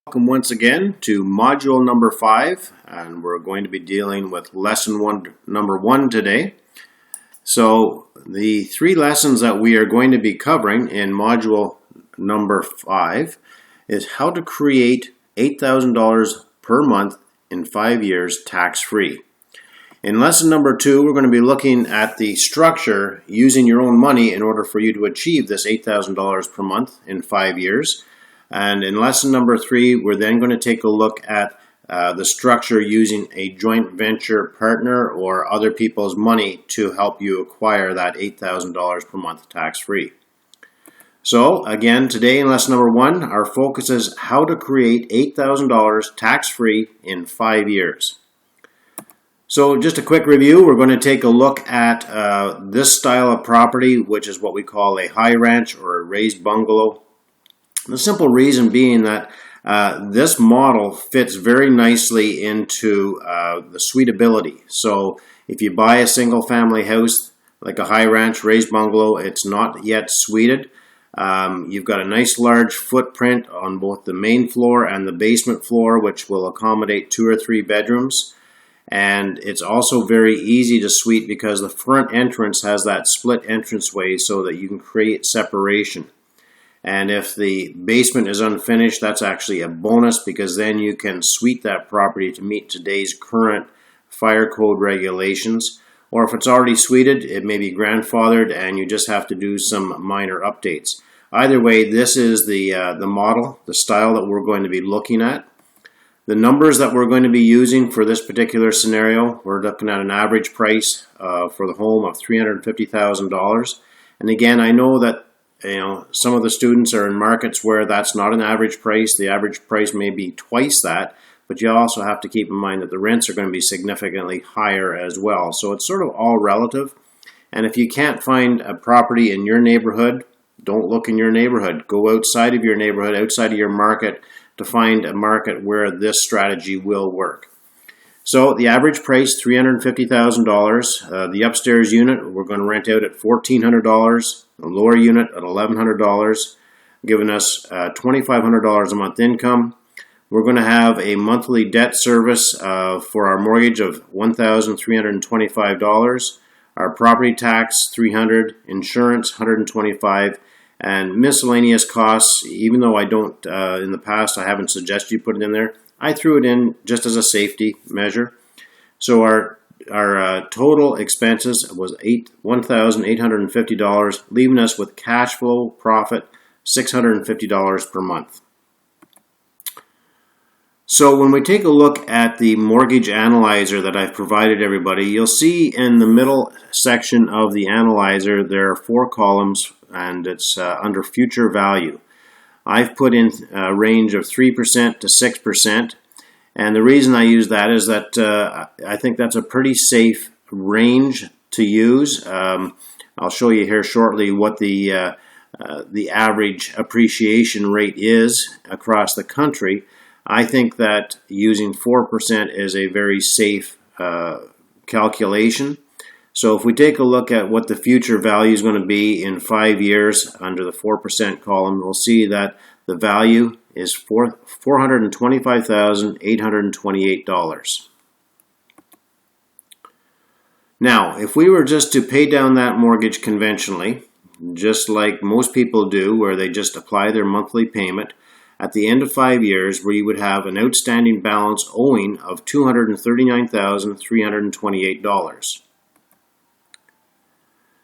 Welcome once again to module number 5, and we're going to be dealing with number 1 today. So the 3 lessons that we are going to be covering in module number 5 is how to create $8,000 per month in 5 years tax-free. In lesson number 2, we're going to be looking at the structure using your own money in order for you to achieve this $8,000 per month in 5 years. And in lesson number 3, we're then going to take a look at the structure using a joint venture partner or other people's money to help you acquire that $8,000 per month tax-free. So again, today in lesson number 1, our focus is how to create $8,000 tax-free in 5 years. So just a quick review, we're going to take a look at this style of property, which is what we call a high ranch or a raised bungalow. The simple reason being that this model fits very nicely into the suitability. So if you buy a single family house like a high ranch raised bungalow, it's not yet suited. You've got a nice large footprint on both the main floor and the basement floor, which will accommodate 2 or 3 bedrooms. And it's also very easy to suite because the front entrance has that split entranceway so that you can create separation. And if the basement is unfinished, that's actually a bonus because then you can suite that property to meet today's current fire code regulations. Or if it's already suited, it may be grandfathered and you just have to do some minor updates. Either way, this is the model, the style that we're going to be looking at. The numbers that we're going to be using for this particular scenario, we're looking at an average price for the home of $350,000. And again, I know that some of the students are in markets where that's not an average price. The average price may be twice that, but you also have to keep in mind that the rents are going to be significantly higher as well. So it's sort of all relative. And if you can't find a property in your neighborhood, don't look in your neighborhood. Go outside of your neighborhood, outside of your market to find a market where this strategy will work. So the average price, $350,000. The upstairs unit, we're going to rent out at $1,400. The lower unit at $1,100, giving us $2,500 a month income. We're going to have a monthly debt service for our mortgage of $1,325. Our property tax, $300. Insurance, $125. And miscellaneous costs, even though I don't, in the past, I haven't suggested you put it in there. I threw it in just as a safety measure. So our total expenses was $1,850, leaving us with cash flow profit $650 per month. So when we take a look at the mortgage analyzer that I've provided everybody, you'll see in the middle section of the analyzer there are 4 columns, and it's under future value. I've put in a range of 3% to 6%. And the reason I use that is that I think that's a pretty safe range to use. I'll show you here shortly what the average appreciation rate is across the country. I think that using 4% is a very safe calculation. So if we take a look at what the future value is going to be in 5 years under the 4% column, we'll see that the value is $425,828. Now, if we were just to pay down that mortgage conventionally, just like most people do, where they just apply their monthly payment, at the end of 5 years, we would have an outstanding balance owing of $239,328.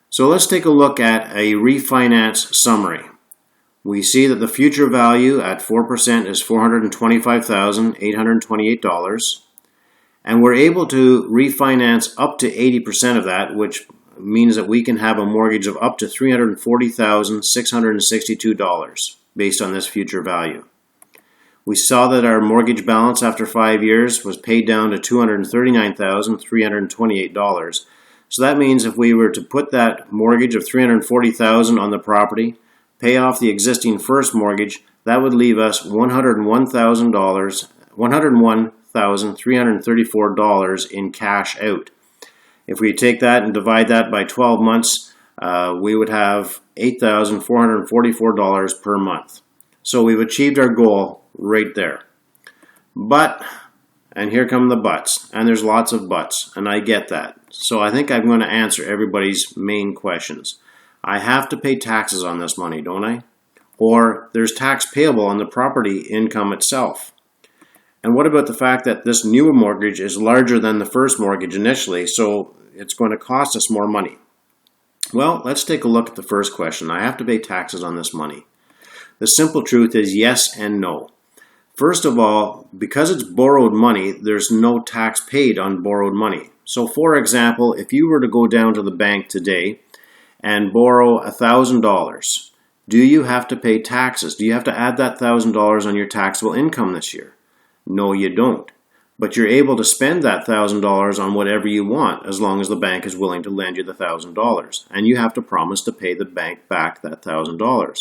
So let's take a look at a refinance summary. We see that the future value at 4% is $425,828, and we're able to refinance up to 80% of that, which means that we can have a mortgage of up to $340,662 based on this future value. We saw that our mortgage balance after 5 years was paid down to $239,328. So that means if we were to put that mortgage of $340,000 on the property, pay off the existing first mortgage, that would leave us $101,334 in cash out. If we take that and divide that by 12 months, we would have $8,444 per month. So we've achieved our goal right there. But, and here come the buts, and there's lots of buts, and I get that. So I think I'm going to answer everybody's main questions. I have to pay taxes on this money, don't I? Or there's tax payable on the property income itself. And what about the fact that this new mortgage is larger than the first mortgage initially, so it's going to cost us more money? Well, let's take a look at the first question. I have to pay taxes on this money. The simple truth is yes and no. First of all, because it's borrowed money, there's no tax paid on borrowed money. So for example, if you were to go down to the bank today and borrow $1,000, do you have to pay taxes? Do you have to add that $1,000 on your taxable income this year? No, you don't. But you're able to spend that $1,000 on whatever you want as long as the bank is willing to lend you the $1,000. And you have to promise to pay the bank back that $1,000.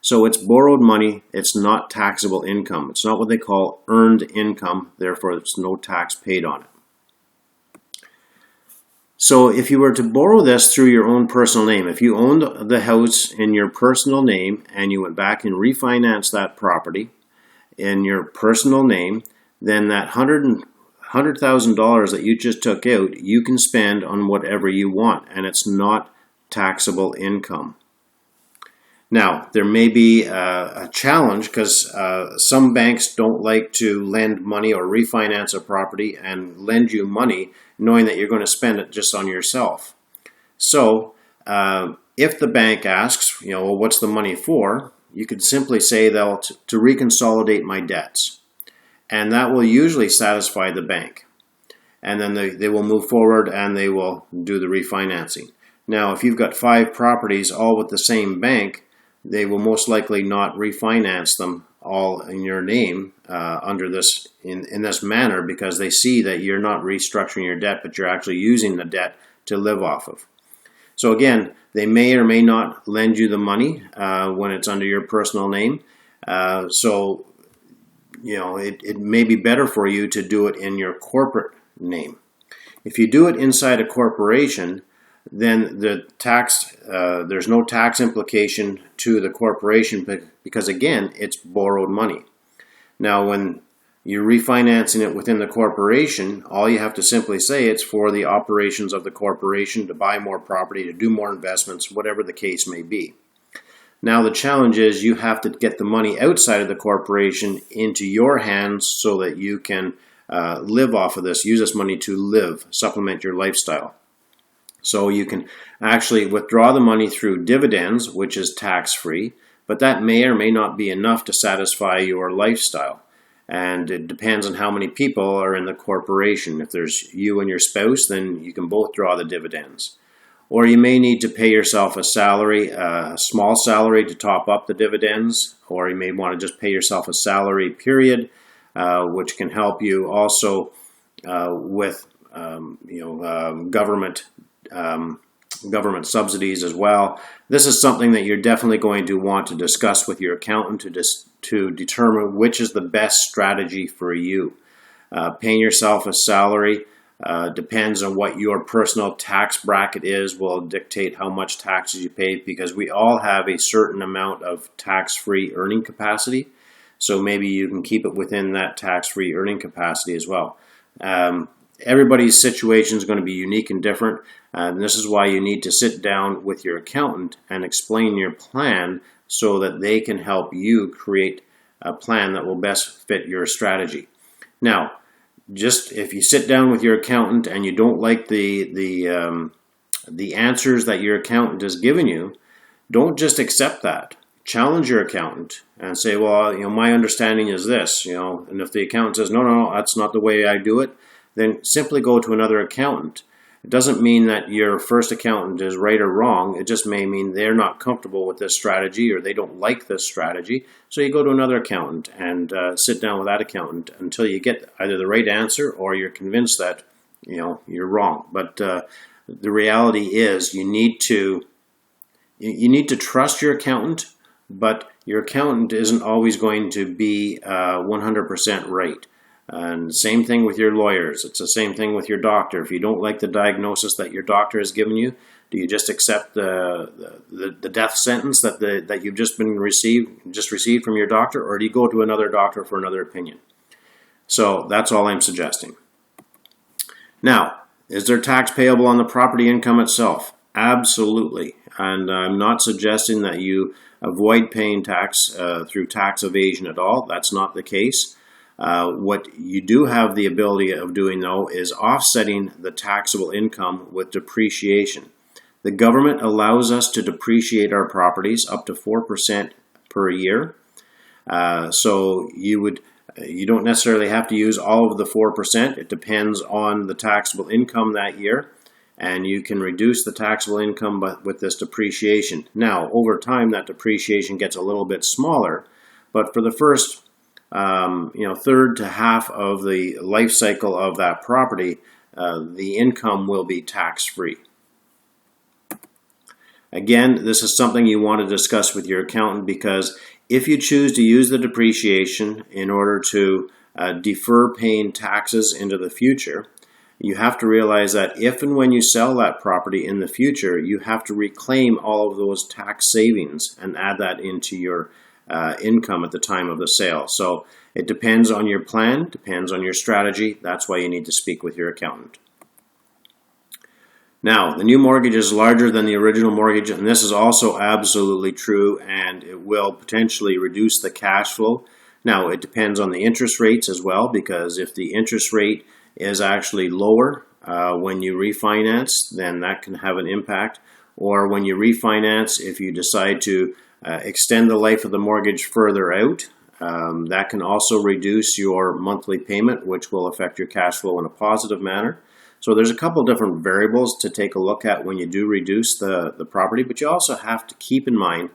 So it's borrowed money. It's not taxable income. It's not what they call earned income. Therefore, there's no tax paid on it. So if you were to borrow this through your own personal name, if you owned the house in your personal name and you went back and refinanced that property in your personal name, then that $100,000 that you just took out, you can spend on whatever you want, and it's not taxable income. Now, there may be a challenge because some banks don't like to lend money or refinance a property and lend you money knowing that you're going to spend it just on yourself. So if the bank asks, well, what's the money for? You could simply say they'll to reconsolidate my debts. And that will usually satisfy the bank. And then they will move forward and they will do the refinancing. Now, if you've got 5 properties all with the same bank, they will most likely not refinance them all in your name under this in this manner, because they see that you're not restructuring your debt, but you're actually using the debt to live off of. So again, they may or may not lend you the money when it's under your personal name. So it may be better for you to do it in your corporate name. If you do it inside a corporation, then there's no tax implication to the corporation because, again, it's borrowed money. Now, when you're refinancing it within the corporation, all you have to simply say it's for the operations of the corporation, to buy more property, to do more investments, whatever the case may be. Now, the challenge is you have to get the money outside of the corporation into your hands so that you can live off of this, use this money to live, supplement your lifestyle. So you can actually withdraw the money through dividends, which is tax-free, but that may or may not be enough to satisfy your lifestyle. And it depends on how many people are in the corporation. If there's you and your spouse, then you can both draw the dividends. Or you may need to pay yourself a salary, a small salary to top up the dividends, or you may want to just pay yourself a salary period, which can help you also with government subsidies as well. This is something that you're definitely going to want to discuss with your accountant to determine which is the best strategy for you. Paying yourself a salary depends on what your personal tax bracket is, will dictate how much taxes you pay, because we all have a certain amount of tax-free earning capacity. So maybe you can keep it within that tax-free earning capacity as well. Everybody's situation is going to be unique and different. And this is why you need to sit down with your accountant and explain your plan so that they can help you create a plan that will best fit your strategy. Now, just if you sit down with your accountant and you don't like the answers that your accountant has given you, don't just accept that. Challenge your accountant and say, well, my understanding is this, and if the accountant says, no, that's not the way I do it, then simply go to another accountant. It doesn't mean that your first accountant is right or wrong. It just may mean they're not comfortable with this strategy or they don't like this strategy. So you go to another accountant and sit down with that accountant until you get either the right answer or you're convinced that you're wrong. But the reality is you need to trust your accountant, but your accountant isn't always going to be 100% right. And same thing with your lawyers. It's the same thing with your doctor. If you don't like the diagnosis that your doctor has given you, do you just accept the death sentence that you've just received from your doctor, or do you go to another doctor for another opinion? So that's all I'm suggesting. Now, is there tax payable on the property income itself? Absolutely. And I'm not suggesting that you avoid paying tax through tax evasion at all. That's not the case. What you do have the ability of doing, though, is offsetting the taxable income with depreciation. The government allows us to depreciate our properties up to 4% per year. So you don't necessarily have to use all of the 4%. It depends on the taxable income that year, and you can reduce the taxable income with this depreciation. Now, over time, that depreciation gets a little bit smaller, but for the first third to half of the life cycle of that property, the income will be tax-free. Again, this is something you want to discuss with your accountant, because if you choose to use the depreciation in order to defer paying taxes into the future, you have to realize that if and when you sell that property in the future, you have to reclaim all of those tax savings and add that into your income at the time of the sale. So it depends on your plan, depends on your strategy. That's why you need to speak with your accountant. Now, the new mortgage is larger than the original mortgage, and this is also absolutely true, and it will potentially reduce the cash flow. Now, it depends on the interest rates as well, because if the interest rate is actually lower when you refinance, then that can have an impact. Or when you refinance, if you decide to extend the life of the mortgage further out, that can also reduce your monthly payment, which will affect your cash flow in a positive manner. So there's a couple different variables to take a look at when you do reduce the property, but you also have to keep in mind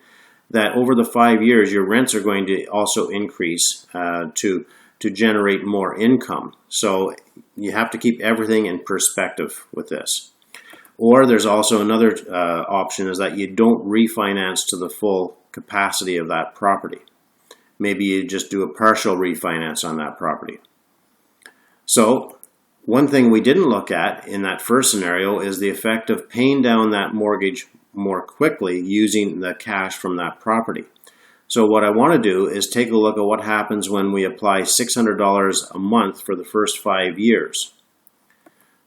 that over the 5 years, your rents are going to also increase to generate more income. So you have to keep everything in perspective with this. Or there's also another option, is that you don't refinance to the full capacity of that property. Maybe you just do a partial refinance on that property. So one thing we didn't look at in that first scenario is the effect of paying down that mortgage more quickly using the cash from that property. So what I want to do is take a look at what happens when we apply $600 a month for the first 5 years.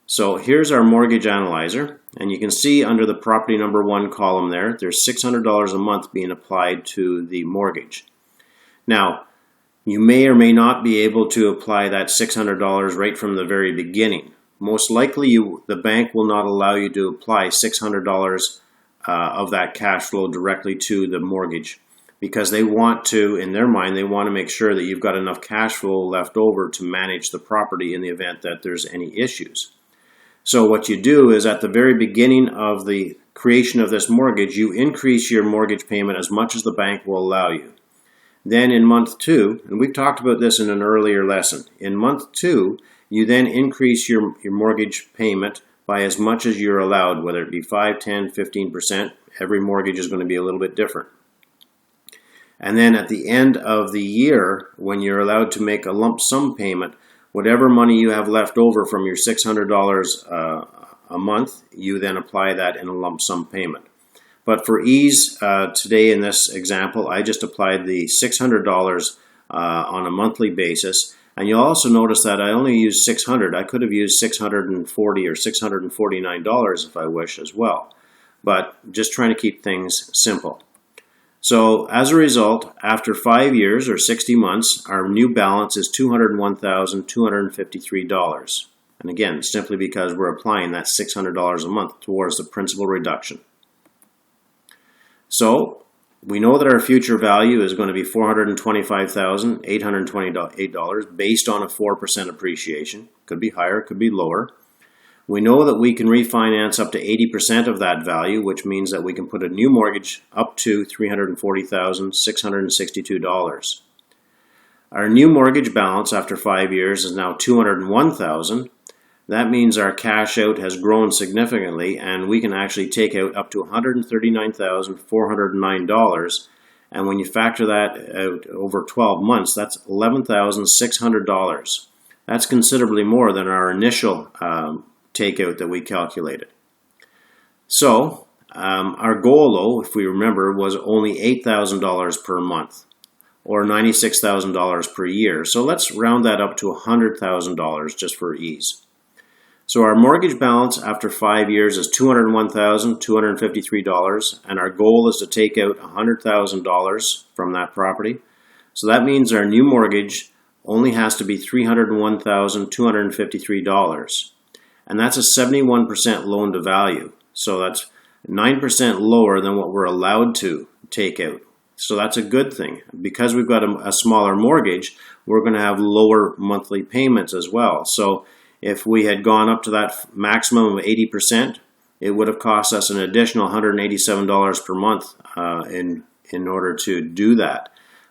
So here's our mortgage analyzer, and you can see under the property number 1 column there's $600 a month being applied to the mortgage. Now, you may or may not be able to apply that $600 right from the very beginning. Most likely the bank will not allow you to apply $600 of that cash flow directly to the mortgage, because they want to, in their mind, they want to make sure that you've got enough cash flow left over to manage the property in the event that there's any issues. So what you do is at the very beginning of the creation of this mortgage, you increase your mortgage payment as much as the bank will allow you. Then in month 2, and we've talked about this in an earlier lesson, in month 2, you then increase your mortgage payment by as much as you're allowed, whether it be 5, 10, 15%. Every mortgage is going to be a little bit different. And then at the end of the year, when you're allowed to make a lump sum payment, whatever money you have left over from your $600 a month, you then apply that in a lump sum payment. But for ease today in this example, I just applied the $600 on a monthly basis. And you'll also notice that I only used $600. I could have used $640 or $649 if I wish as well. But just trying to keep things simple. So as a result, after 5 years or 60 months, our new balance is $201,253. And again, simply because we're applying that $600 a month towards the principal reduction. So we know that our future value is going to be $425,828 based on a 4% appreciation. Could be higher, could be lower. We know that we can refinance up to 80% of that value, which means that we can put a new mortgage up to $340,662. Our new mortgage balance after 5 years is now $201,000. That means our cash out has grown significantly, and we can actually take out up to $139,409. And when you factor that out over 12 months, that's $11,600. That's considerably more than our initial takeout that we calculated. So our goal, though, if we remember, was only $8,000 per month. or $96,000 per year. So let's round that up to $100,000 just for ease. So our mortgage balance after 5 years is $201,253, and our goal is to take out $100,000 from that property. So that means our new mortgage only has to be $301,253, and that's a 71% loan to value. So that's 9% lower than what we're allowed to take out. So that's a good thing. Because we've got a smaller mortgage, we're going to have lower monthly payments as well. So if we had gone up to that maximum of 80%, it would have cost us an additional $187 per month in order to do that.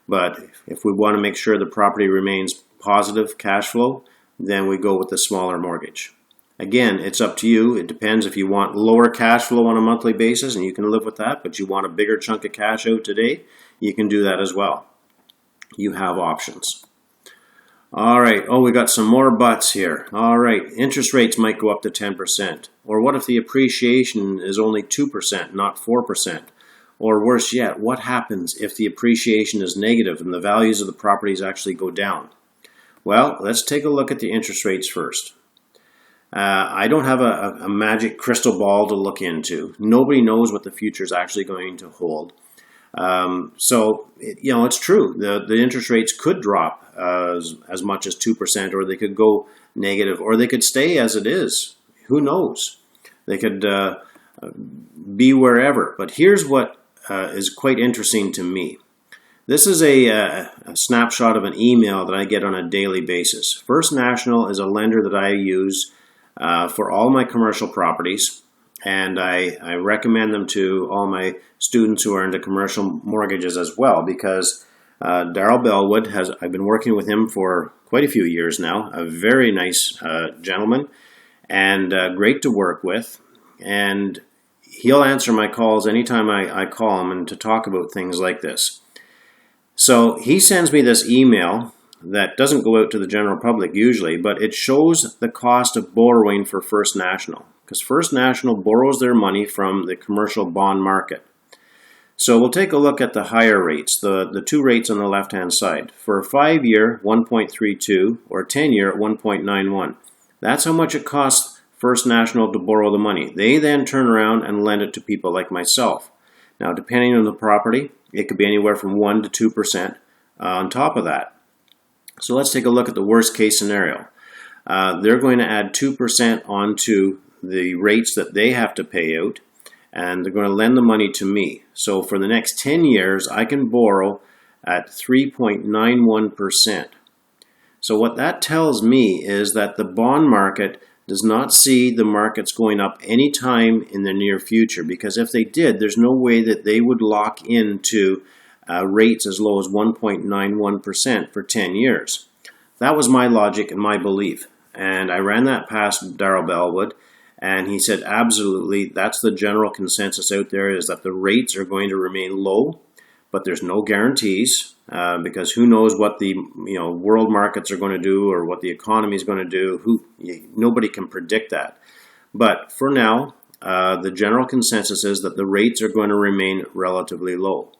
But if we want to make sure the property remains positive cash flow, then we go with the smaller mortgage. Again, it's up to you. It depends if you want lower cash flow on a monthly basis, and you can live with that, but you want a bigger chunk of cash out today, you can do that as well. You have options. All right. Oh, we got some more buts here. All right. Interest rates might go up to 10%. Or what if the appreciation is only 2%, not 4%? Or worse yet, what happens if the appreciation is negative and the values of the properties actually go down? Well, let's take a look at the interest rates first. I don't have a magic crystal ball to look into. Nobody knows what the future is actually going to hold. It's true. The interest rates could drop as much as 2%, or they could go negative, or they could stay as it is. Who knows? They could be wherever. But here's what is quite interesting to me. This is a snapshot of an email that I get on a daily basis. First National is a lender that I use for all my commercial properties, and I recommend them to all my students who are into commercial mortgages as well, because Darrell Bellwood I've been working with him for quite a few years now, a very nice gentleman, and great to work with, and he'll answer my calls anytime I call him and to talk about things like this. So he sends me this email that doesn't go out to the general public usually, but it shows the cost of borrowing for First National, because First National borrows their money from the commercial bond market. So we'll take a look at the higher rates, the two rates on the left-hand side. For a 5-year, 1.32, or 10-year at 1.91. That's how much it costs First National to borrow the money. They then turn around and lend it to people like myself. Now, depending on the property, it could be anywhere from 1 to 2% on top of that. So let's take a look at the worst case scenario. They're going to add 2% onto the rates that they have to pay out, and they're going to lend the money to me. So for the next 10 years, I can borrow at 3.91%. So what that tells me is that the bond market does not see the markets going up anytime in the near future, because if they did, there's no way that they would lock into rates as low as 1.91% for 10 years. That was my logic and my belief. And I ran that past Darrell Bellwood, and he said, absolutely, that's the general consensus out there, is that the rates are going to remain low, but there's no guarantees, because who knows what the world markets are going to do or what the economy is going to do. Nobody can predict that. But for now, the general consensus is that the rates are going to remain relatively low.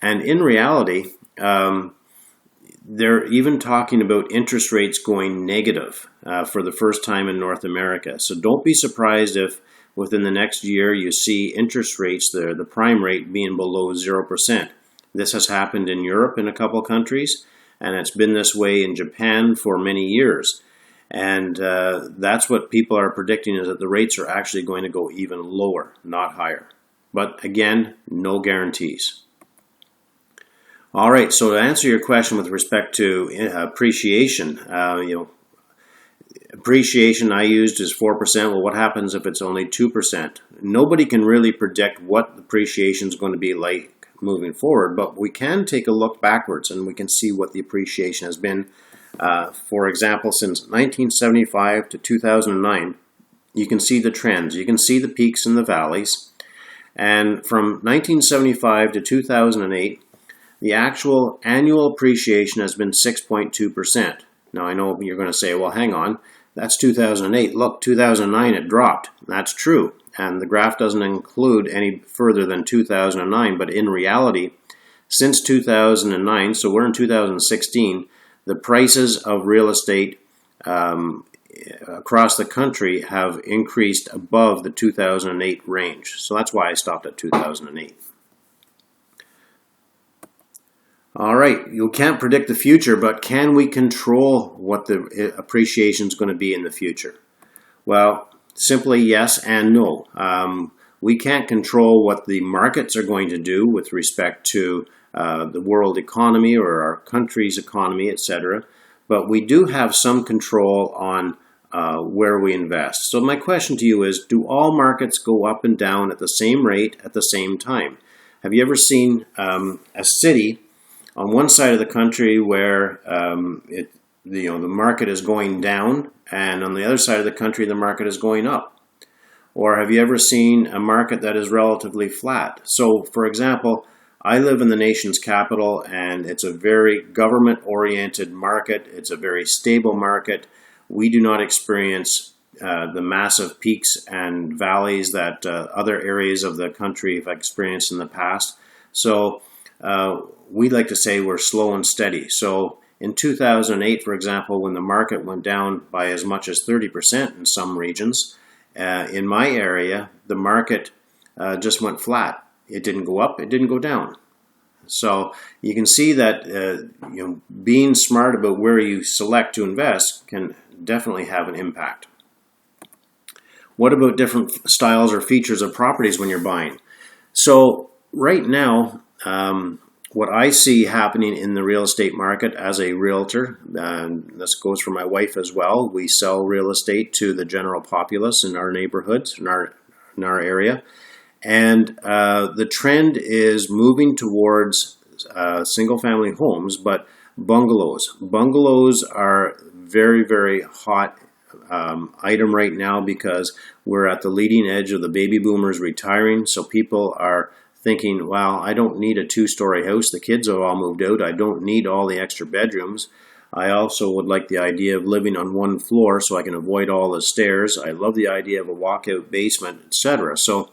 And in reality, they're even talking about interest rates going negative for the first time in North America. So don't be surprised if within the next year you see interest rates, the prime rate, being below 0%. This has happened in Europe in a couple countries, and it's been this way in Japan for many years. And that's what people are predicting, is that the rates are actually going to go even lower, not higher. But again, no guarantees. All right, so to answer your question with respect to appreciation, appreciation I used is 4%. Well, what happens if it's only 2%? Nobody can really predict what appreciation is going to be like moving forward, but we can take a look backwards and we can see what the appreciation has been. For example, since 1975 to 2009, you can see the trends. You can see the peaks and the valleys. And from 1975 to 2008, the actual annual appreciation has been 6.2%. Now, I know you're going to say, well, hang on, that's 2008. Look, 2009, it dropped. That's true. And the graph doesn't include any further than 2009. But in reality, since 2009, so we're in 2016, the prices of real estate across the country have increased above the 2008 range. So that's why I stopped at 2008. All right, you can't predict the future, but can we control what the appreciation is going to be in the future? Well, simply yes and no. We can't control what the markets are going to do with respect to the world economy or our country's economy, etc. But we do have some control on where we invest. So my question to you is, do all markets go up and down at the same rate at the same time? Have you ever seen a city on one side of the country where the market is going down, and on the other side of the country the market is going up? Or have you ever seen a market that is relatively flat? So, for example, I live in the nation's capital, and it's a very government-oriented market. It's a very stable market. We do not experience the massive peaks and valleys that other areas of the country have experienced in the past. So we like to say we're slow and steady. So in 2008, for example, when the market went down by as much as 30% in some regions, in my area, the market just went flat. It didn't go up, it didn't go down. So you can see that being smart about where you select to invest can definitely have an impact. What about different styles or features of properties when you're buying? So right now, what I see happening in the real estate market as a realtor, and this goes for my wife as well, we sell real estate to the general populace in our neighborhoods, in our area. And the trend is moving towards single-family homes, but bungalows. Bungalows are very, very hot item right now because we're at the leading edge of the baby boomers retiring. So people are thinking, well, I don't need a two-story house. The kids have all moved out. I don't need all the extra bedrooms. I also would like the idea of living on one floor so I can avoid all the stairs. I love the idea of a walkout basement, etc. So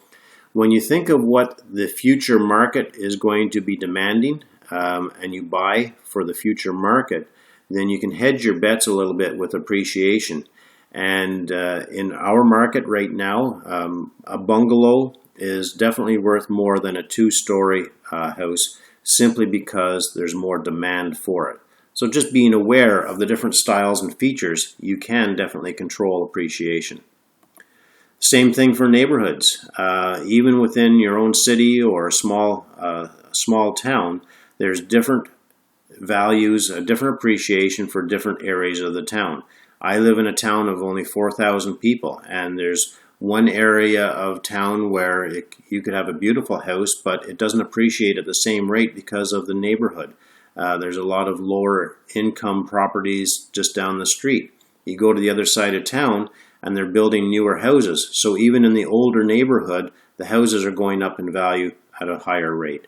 when you think of what the future market is going to be demanding and you buy for the future market, then you can hedge your bets a little bit with appreciation. And in our market right now, a bungalow is definitely worth more than a two-story house simply because there's more demand for it. So just being aware of the different styles and features, you can definitely control appreciation. Same thing for neighborhoods. Even within your own city or a small town, there's different values, a different appreciation for different areas of the town. I live in a town of only 4,000 people, and there's one area of town where you could have a beautiful house, but it doesn't appreciate at the same rate because of the neighborhood. There's a lot of lower income properties just down the street. You go to the other side of town, and they're building newer houses. So even in the older neighborhood, the houses are going up in value at a higher rate.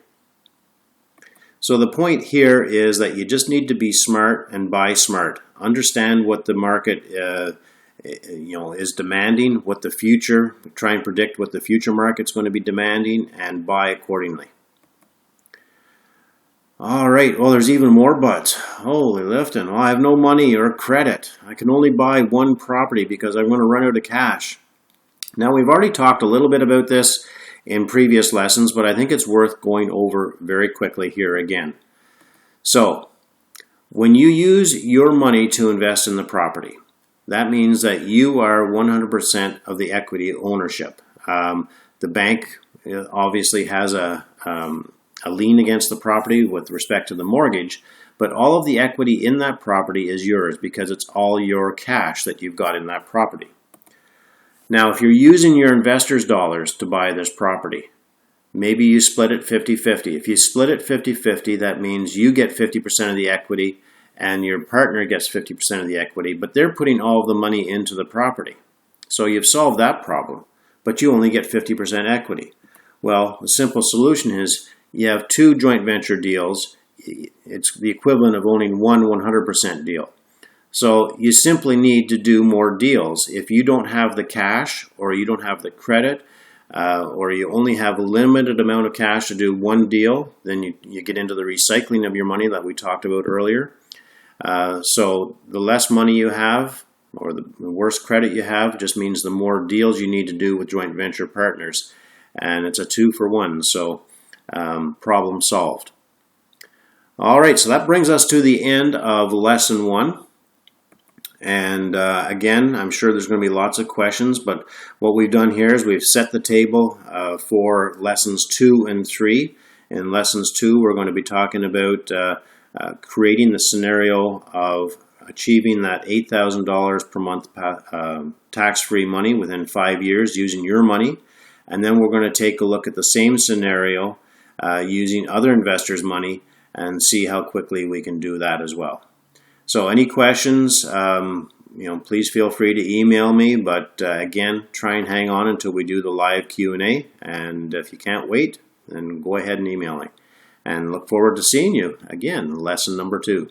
So the point here is that you just need to be smart and buy smart. Understand what the market is demanding, what the future, try and predict what the future market's going to be demanding, and buy accordingly. All right, well, there's even more buts. Holy lifting. Well, I have no money or credit. I can only buy one property because I'm going to run out of cash. Now, we've already talked a little bit about this in previous lessons, but I think it's worth going over very quickly here again. So, when you use your money to invest in the property, that means that you are 100% of the equity ownership. The bank obviously has a lien against the property with respect to the mortgage, but all of the equity in that property is yours because it's all your cash that you've got in that property. Now, if you're using your investors' dollars to buy this property, maybe you split it 50-50. If you split it 50-50, that means you get 50% of the equity and your partner gets 50% of the equity, but they're putting all of the money into the property. So you've solved that problem, but you only get 50% equity. Well, the simple solution is you have two joint venture deals. It's the equivalent of owning one 100% deal. So you simply need to do more deals. If you don't have the cash or you don't have the credit, or you only have a limited amount of cash to do one deal, then you get into the recycling of your money that we talked about earlier. So the less money you have, or the worse credit you have, just means the more deals you need to do with joint venture partners. And it's a 2-for-1, so problem solved. All right, so that brings us to the end of lesson 1. And again, I'm sure there's going to be lots of questions, but what we've done here is we've set the table for lessons 2 and 3. In lessons 2, we're going to be talking about creating the scenario of achieving that $8,000 per month tax-free money within 5 years using your money. And then we're going to take a look at the same scenario using other investors' money and see how quickly we can do that as well. So any questions, please feel free to email me, but again, try and hang on until we do the live Q&A. And if you can't wait, then go ahead and email me. And look forward to seeing you again, lesson number 2.